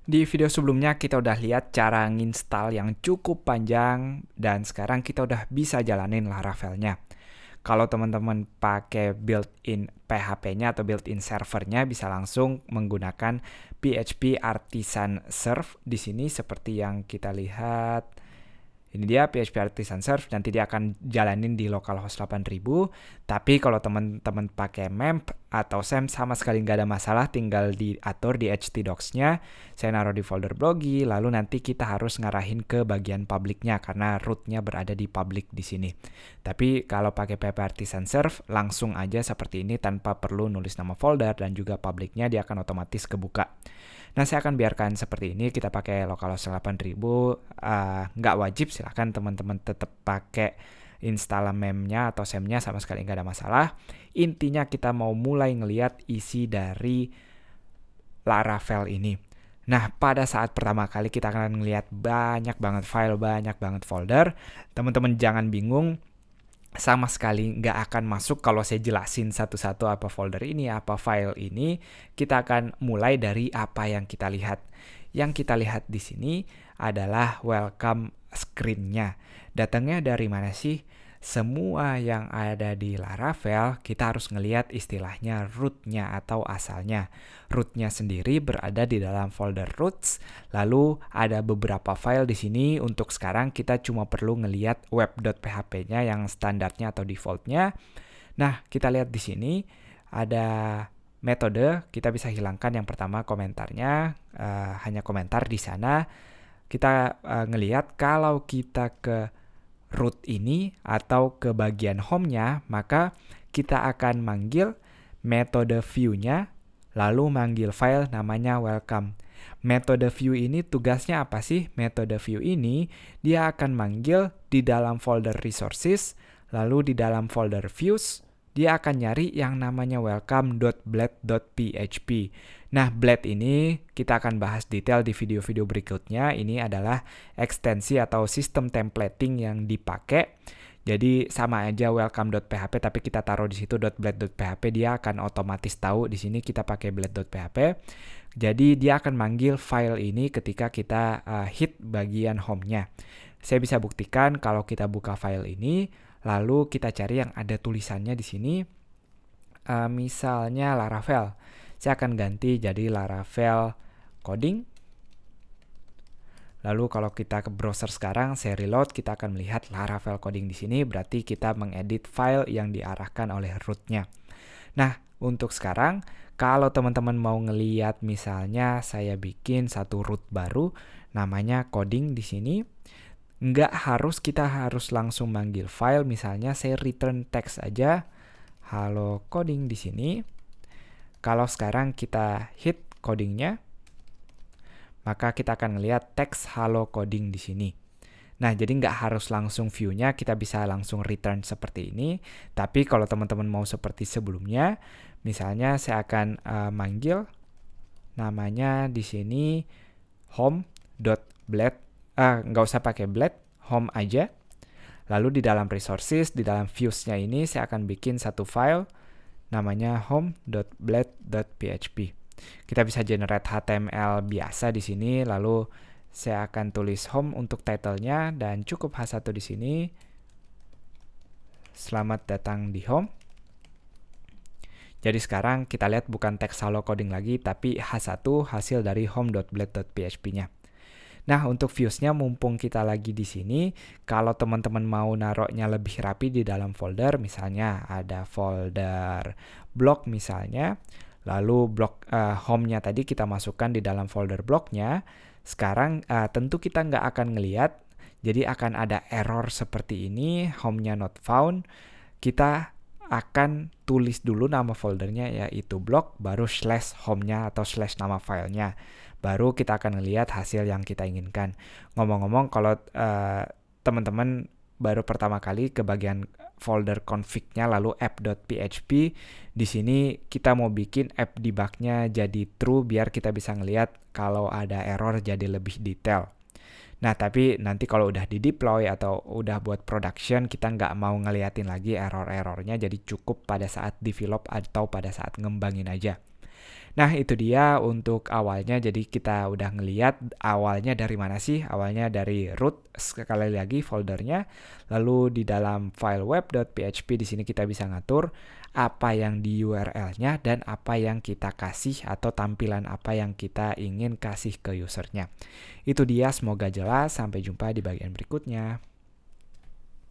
Di video sebelumnya kita udah lihat cara nginstal yang cukup panjang dan sekarang kita udah bisa jalanin Laravel-nya. Kalau teman-teman pakai built-in PHP-nya atau built-in servernya bisa langsung menggunakan PHP Artisan Serve di sini seperti yang kita lihat. Ini dia PHP Artisan Serve, nanti dia akan jalanin di localhost 8000. Tapi kalau teman-teman pakai MEMP atau SAM sama sekali nggak ada masalah, tinggal diatur di htdocs-nya. Saya naruh di folder blogi, lalu nanti kita harus ngarahin ke bagian publiknya karena root-nya berada di public di sini. Tapi kalau pakai PHP Artisan Serve, langsung aja seperti ini tanpa perlu nulis nama folder dan juga publiknya dia akan otomatis kebuka. Nah, saya akan biarkan seperti ini, kita pakai localhost 8000, nggak wajib, silahkan teman-teman tetap pakai install mem-nya atau sem-nya sama sekali nggak ada masalah. Intinya kita mau mulai ngelihat isi dari Laravel ini. Nah, pada saat pertama kali kita akan ngelihat banyak banget file, banyak banget folder. Teman-teman jangan bingung, sama sekali nggak akan masuk kalau saya jelasin satu-satu apa folder ini, apa file ini. Kita akan mulai dari apa yang kita lihat. Yang kita lihat di sini adalah welcome screen-nya. Datangnya dari mana sih? Semua yang ada di Laravel, kita harus ngelihat istilahnya root-nya atau asalnya. Root-nya sendiri berada di dalam folder roots, lalu ada beberapa file di sini. Untuk sekarang kita cuma perlu ngelihat web.php-nya yang standarnya atau default-nya. Nah, kita lihat di sini ada metode, kita bisa hilangkan yang pertama komentarnya, hanya komentar di sana. Kita ngelihat kalau kita ke root ini atau ke bagian home-nya, maka kita akan manggil metode view-nya, lalu manggil file namanya welcome. Metode view ini tugasnya apa sih? Metode view ini dia akan manggil di dalam folder resources, lalu di dalam folder views, dia akan nyari yang namanya welcome.blade.php. Nah, Blade ini kita akan bahas detail di video-video berikutnya. Ini adalah ekstensi atau sistem templating yang dipakai. Jadi sama aja welcome.php tapi kita taruh di situ .blade.php, dia akan otomatis tahu di sini kita pakai blade.php. Jadi dia akan manggil file ini ketika kita hit bagian home-nya. Saya bisa buktikan kalau kita buka file ini, lalu kita cari yang ada tulisannya di sini, misalnya Laravel. Saya akan ganti jadi Laravel coding. Lalu kalau kita ke browser sekarang, saya reload, kita akan melihat Laravel coding di sini, berarti kita mengedit file yang diarahkan oleh root-nya. Nah, untuk sekarang, kalau teman-teman mau ngeliat misalnya saya bikin satu root baru, namanya coding di sini, kita harus langsung manggil file, misalnya saya return text aja, halo coding di sini. Kalau sekarang kita hit codingnya, maka kita akan ngelihat teks halo coding di sini. Nah, jadi nggak harus langsung view-nya, kita bisa langsung return seperti ini. Tapi kalau teman-teman mau seperti sebelumnya, misalnya saya akan manggil namanya di sini home.blade, nggak usah pakai blade, home aja. Lalu di dalam resources, di dalam views-nya ini saya akan bikin satu file namanya home.blade.php. Kita bisa generate HTML biasa di sini, lalu saya akan tulis home untuk title-nya dan cukup H1 di sini. Selamat datang di home. Jadi sekarang kita lihat bukan teks hello coding lagi, tapi H1 hasil dari home.blade.php-nya. Nah, untuk views-nya mumpung kita lagi di sini, kalau teman-teman mau naruhnya lebih rapi di dalam folder, misalnya ada folder blog misalnya, lalu blog home-nya tadi kita masukkan di dalam folder blog-nya. Sekarang tentu kita nggak akan ngelihat, jadi akan ada error seperti ini, home-nya not found. Kita akan tulis dulu nama foldernya yaitu blog, baru slash home-nya atau slash nama filenya. Baru kita akan lihat hasil yang kita inginkan. Ngomong-ngomong, kalau teman-teman baru pertama kali ke bagian folder config-nya lalu app.php, di sini kita mau bikin app debug-nya jadi true biar kita bisa ngelihat kalau ada error jadi lebih detail. Nah, tapi nanti kalau udah di deploy atau udah buat production, kita nggak mau ngeliatin lagi error-errornya, jadi cukup pada saat develop atau pada saat ngembangin aja. Nah, itu dia untuk awalnya. Jadi kita udah ngeliat awalnya dari mana sih? Awalnya dari root, sekali lagi foldernya. Lalu di dalam file web.php di sini kita bisa ngatur apa yang di URL-nya dan apa yang kita kasih atau tampilan apa yang kita ingin kasih ke usernya. Itu dia, semoga jelas. Sampai jumpa di bagian berikutnya.